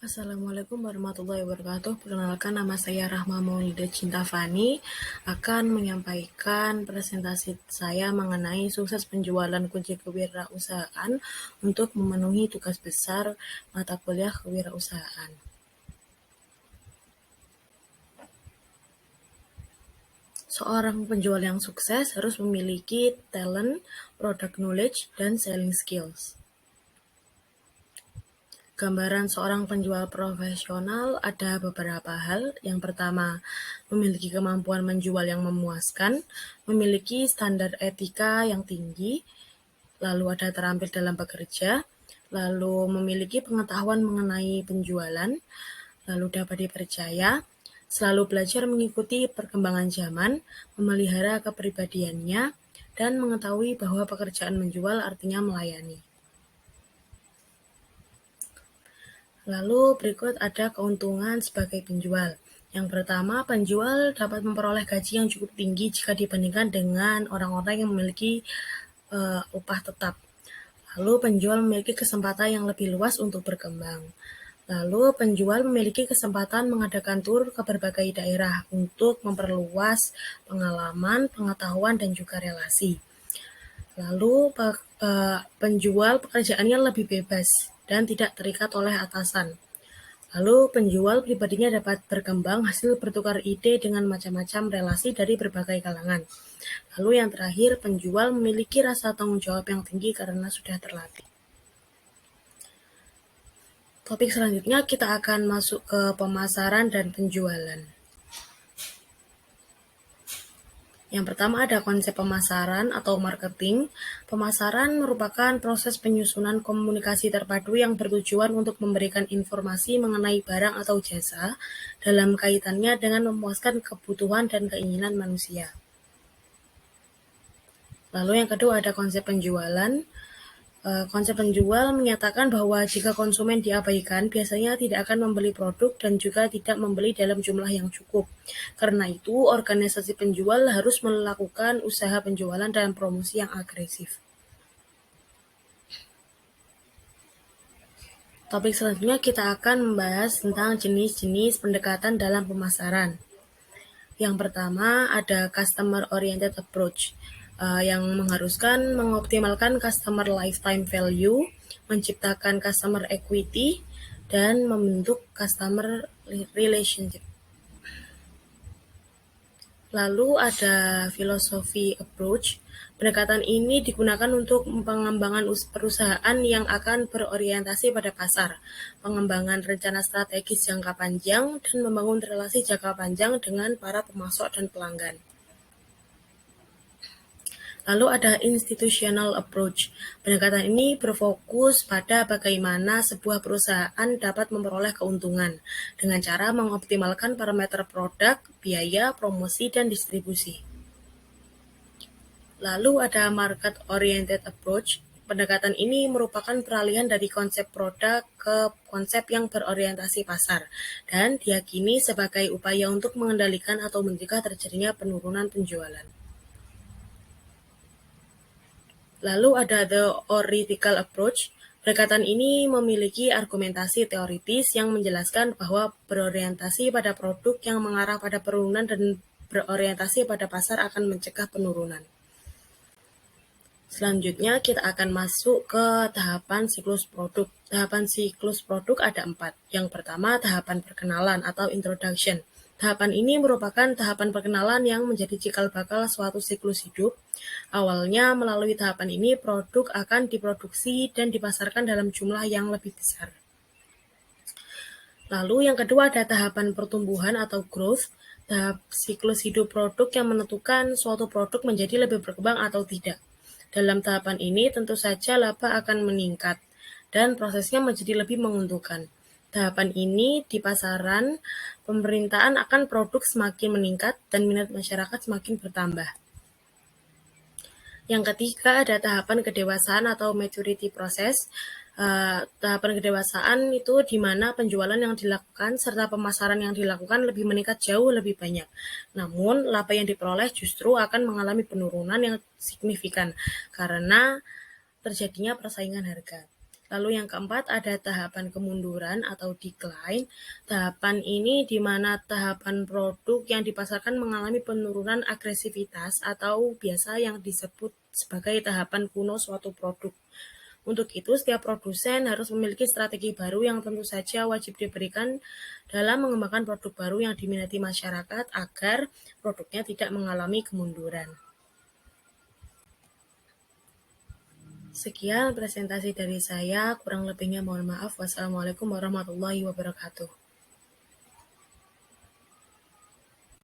Assalamualaikum warahmatullahi wabarakatuh. Perkenalkan, nama saya Rahma Maulida Cinta Fani, akan menyampaikan presentasi saya mengenai sukses penjualan kunci kewirausahaan untuk memenuhi tugas besar mata kuliah kewirausahaan. Seorang penjual yang sukses harus memiliki talent, product knowledge, dan selling skills. Gambaran seorang penjual profesional ada beberapa hal. Yang pertama, memiliki kemampuan menjual yang memuaskan, memiliki standar etika yang tinggi, lalu ada terampil dalam bekerja, lalu memiliki pengetahuan mengenai penjualan, lalu dapat dipercaya, selalu belajar mengikuti perkembangan zaman, memelihara kepribadiannya, dan mengetahui bahwa pekerjaan menjual artinya melayani. Lalu berikut ada keuntungan sebagai penjual. Yang pertama, penjual dapat memperoleh gaji yang cukup tinggi jika dibandingkan dengan orang-orang yang memiliki upah tetap. Lalu penjual memiliki kesempatan yang lebih luas untuk berkembang. Lalu penjual memiliki kesempatan mengadakan tur ke berbagai daerah untuk memperluas pengalaman, pengetahuan, dan juga relasi. Lalu penjual pekerjaannya lebih bebas dan tidak terikat oleh atasan. Lalu penjual pribadinya dapat berkembang hasil bertukar ide dengan macam-macam relasi dari berbagai kalangan. Lalu yang terakhir, penjual memiliki rasa tanggung jawab yang tinggi karena sudah terlatih. Topik selanjutnya kita akan masuk ke pemasaran dan penjualan. Yang pertama ada konsep pemasaran atau marketing. Pemasaran merupakan proses penyusunan komunikasi terpadu yang bertujuan untuk memberikan informasi mengenai barang atau jasa dalam kaitannya dengan memuaskan kebutuhan dan keinginan manusia. Lalu yang kedua ada konsep penjualan. Konsep penjual menyatakan bahwa jika konsumen diabaikan, biasanya tidak akan membeli produk dan juga tidak membeli dalam jumlah yang cukup. Karena itu, organisasi penjual harus melakukan usaha penjualan dan promosi yang agresif. Topik selanjutnya kita akan membahas tentang jenis-jenis pendekatan dalam pemasaran. Yang pertama ada customer oriented approach, yang mengharuskan mengoptimalkan customer lifetime value, menciptakan customer equity, dan membentuk customer relationship. Lalu ada filosofi approach. Pendekatan ini digunakan untuk pengembangan perusahaan yang akan berorientasi pada pasar, pengembangan rencana strategis jangka panjang, dan membangun relasi jangka panjang dengan para pemasok dan pelanggan. Lalu ada institutional approach. Pendekatan ini berfokus pada bagaimana sebuah perusahaan dapat memperoleh keuntungan dengan cara mengoptimalkan parameter produk, biaya, promosi, dan distribusi. Lalu ada market oriented approach. Pendekatan ini merupakan peralihan dari konsep produk ke konsep yang berorientasi pasar dan diyakini sebagai upaya untuk mengendalikan atau mencegah terjadinya penurunan penjualan. Lalu ada the theoretical approach. Pendekatan ini memiliki argumentasi teoritis yang menjelaskan bahwa berorientasi pada produk yang mengarah pada penurunan dan berorientasi pada pasar akan mencegah penurunan. Selanjutnya kita akan masuk ke tahapan siklus produk. Tahapan siklus produk ada 4. Yang pertama tahapan perkenalan atau introduction. Tahapan ini merupakan tahapan perkenalan yang menjadi cikal bakal suatu siklus hidup. Awalnya melalui tahapan ini produk akan diproduksi dan dipasarkan dalam jumlah yang lebih besar. Lalu yang kedua ada tahapan pertumbuhan atau growth. Tahap siklus hidup produk yang menentukan suatu produk menjadi lebih berkembang atau tidak. Dalam tahapan ini tentu saja laba akan meningkat dan prosesnya menjadi lebih menguntungkan. Tahapan ini di pasaran pemerintahan akan produk semakin meningkat dan minat masyarakat semakin bertambah. Yang ketiga ada tahapan kedewasaan atau maturity process. Tahapan kedewasaan itu di mana penjualan yang dilakukan serta pemasaran yang dilakukan lebih meningkat jauh lebih banyak. Namun, laba yang diperoleh justru akan mengalami penurunan yang signifikan karena terjadinya persaingan harga. Lalu yang keempat ada tahapan kemunduran atau decline. Tahapan ini di mana tahapan produk yang dipasarkan mengalami penurunan agresivitas atau biasa yang disebut sebagai tahapan kuno suatu produk. Untuk itu, setiap produsen harus memiliki strategi baru yang tentu saja wajib diberikan dalam mengembangkan produk baru yang diminati masyarakat agar produknya tidak mengalami kemunduran. Sekian presentasi dari saya, kurang lebihnya mohon maaf. Wassalamualaikum warahmatullahi wabarakatuh.